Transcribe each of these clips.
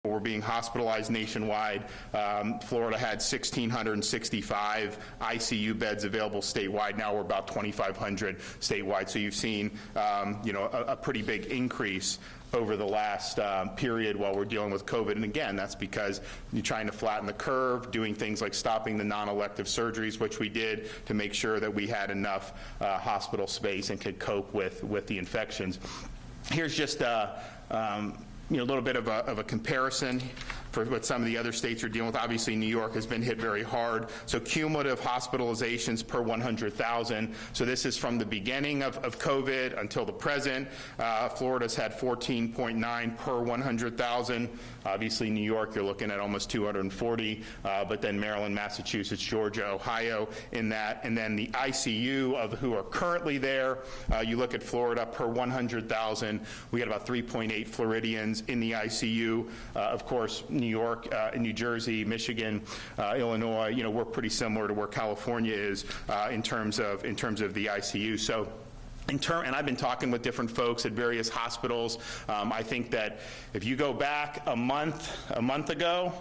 were being hospitalized nationwide. Florida had 1,665 ICU beds available statewide. Now we're about 2,500 statewide. So you've seen, a pretty big increase over the last period while we're dealing with COVID. And again, that's because you're trying to flatten the curve, doing things like stopping the non-elective surgeries, which we did to make sure that we had enough hospital space and could cope with the infections. Here's just a little bit of a comparison for what some of the other states are dealing with. Obviously, New York has been hit very hard. So cumulative hospitalizations per 100,000. So this is from the beginning of COVID until the present. Florida's had 14.9 per 100,000. Obviously, New York, you're looking at almost 240, but then Maryland, Massachusetts, Georgia, Ohio in that. And then the ICU of who are currently there, you look at Florida per 100,000, we got about 3.8 Floridians in the ICU. Of course, New York, New Jersey, Michigan, Illinois, we're pretty similar to where California is in terms of the ICU. So and I've been talking with different folks at various hospitals. I think that if you go back a month ago,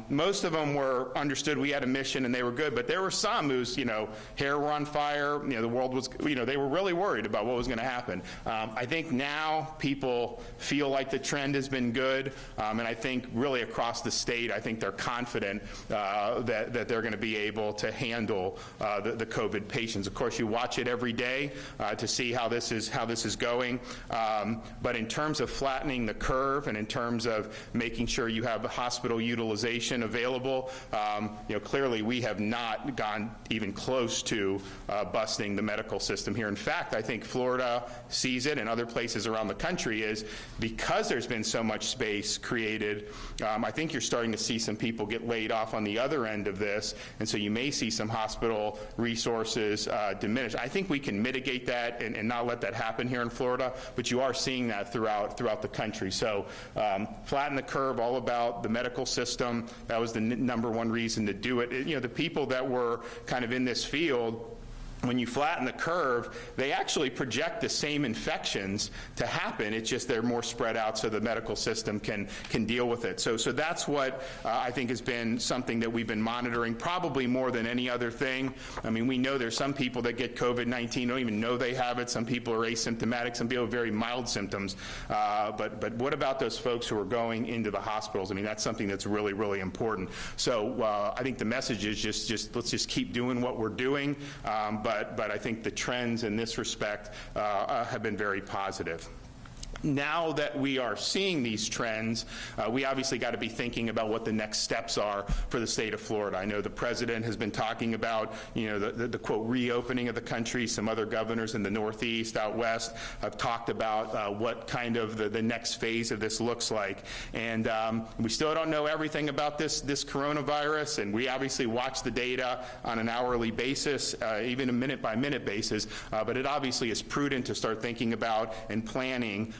most of them were understood we had a mission and they were good, but there were some whose, hair were on fire, the world was, they were really worried about what was going to happen. I think now people feel like the trend has been good, and I think really across the state, I think they're confident that they're going to be able to handle the COVID patients. Of course, you watch it every day to see how this is going, but in terms of flattening the curve and in terms of making sure you have hospital utilization available, clearly we have not gone even close to busting the medical system here. In fact, I think Florida sees it and other places around the country is because there's been so much space created, I think you're starting to see some people get laid off on the other end of this, and so you may see some hospital resources diminish. I think we can mitigate that and not let that happen here in Florida, but you are seeing that throughout the country. So flatten the curve, all about the medical system. That was the number one reason to do it. The people that were kind of in this field, when you flatten the curve, they actually project the same infections to happen. It's just they're more spread out so the medical system can deal with it. So that's what I think has been something that we've been monitoring probably more than any other thing. I mean, we know there's some people that get COVID-19, don't even know they have it. Some people are asymptomatic. Some people have very mild symptoms. But what about those folks who are going into the hospitals? I mean, that's something that's really, really important. So I think the message is just let's just keep doing what we're doing. But I think the trends in this respect have been very positive. Now that we are seeing these trends, we obviously got to be thinking about what the next steps are for the state of Florida. I know the president has been talking about, the quote, reopening of the country. Some other governors in the Northeast, out west, have talked about what kind of the next phase of this looks like. And we still don't know everything about this coronavirus, and we obviously watch the data on an hourly basis, even a minute-by-minute basis, but it obviously is prudent to start thinking about and planning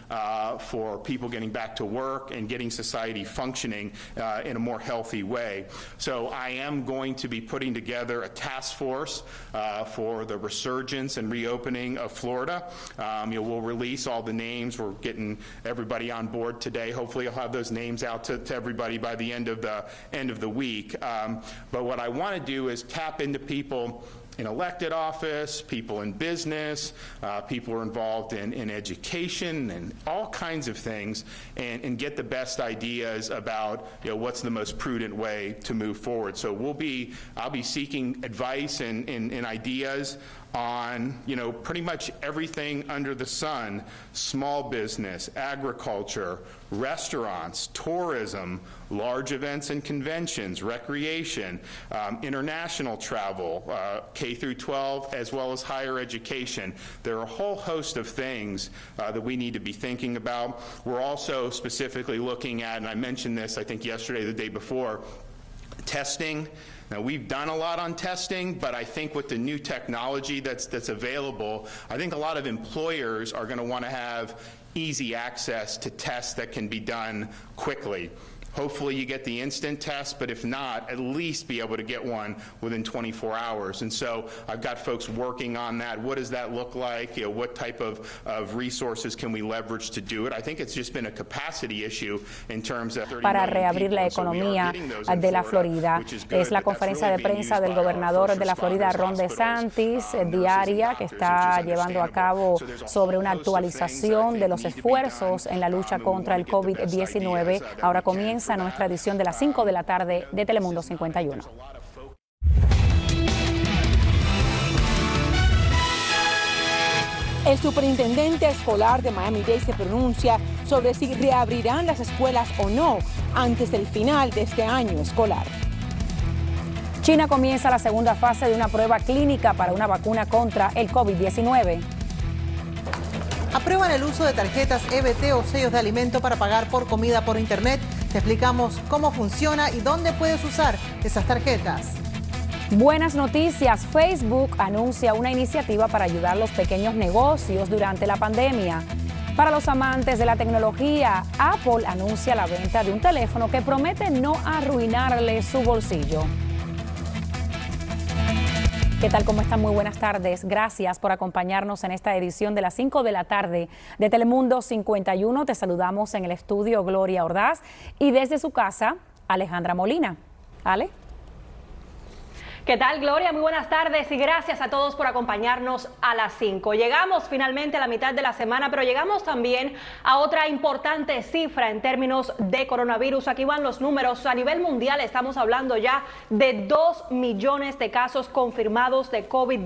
for people getting back to work and getting society functioning in a more healthy way. So I am going to be putting together a task force for the resurgence and reopening of Florida. We'll release all the names. We're getting everybody on board today. Hopefully I'll have those names out to everybody by the end of the week. But what I want to do is tap into people in elected office, people in business, people who are involved in education and all kinds of things, and get the best ideas about what's the most prudent way to move forward. So I'll be seeking advice and ideas on pretty much everything under the sun: small business, agriculture, restaurants, tourism, large events and conventions, recreation, international travel, K through 12, as well as higher education. There are a whole host of things that we need to be thinking about. We're also specifically looking at, and I mentioned this I think yesterday, the day before, testing. Now, we've done a lot on testing, but I think with the new technology that's available, I think a lot of employers are going to want to have easy access to tests that can be done quickly. Hopefully you get the instant test, but if not, at least be able to get one within 24 hours. And so I've got folks working on that. What does that look like? You know, what type of resources can we leverage to do it? I think it's just been a capacity issue in terms of para reabrir la economía de la Florida. Es la conferencia de prensa del gobernador de la Florida, Ron DeSantis, diaria, que está llevando a cabo sobre una actualización de los esfuerzos en la lucha contra el COVID-19. Ahora comienza nuestra edición de las 5 de la tarde de Telemundo 51. El superintendente escolar de Miami-Dade se pronuncia sobre si reabrirán las escuelas o no antes del final de este año escolar. China comienza la segunda fase de una prueba clínica para una vacuna contra el COVID-19. Aprueban el uso de tarjetas EBT o sellos de alimento para pagar por comida por internet. Te explicamos cómo funciona y dónde puedes usar esas tarjetas. Buenas noticias. Facebook anuncia una iniciativa para ayudar a los pequeños negocios durante la pandemia. Para los amantes de la tecnología, Apple anuncia la venta de un teléfono que promete no arruinarle su bolsillo. ¿Qué tal? ¿Cómo están? Muy buenas tardes. Gracias por acompañarnos en esta edición de las 5 de la tarde de Telemundo 51. Te saludamos en el estudio Gloria Ordaz y desde su casa, Alejandra Molina. Ale. ¿Qué tal, Gloria? Muy buenas tardes y gracias a todos por acompañarnos a las 5. Llegamos finalmente a la mitad de la semana, pero llegamos también a otra importante cifra en términos de coronavirus. Aquí van los números. A nivel mundial estamos hablando ya de 2 millones de casos confirmados de COVID-19.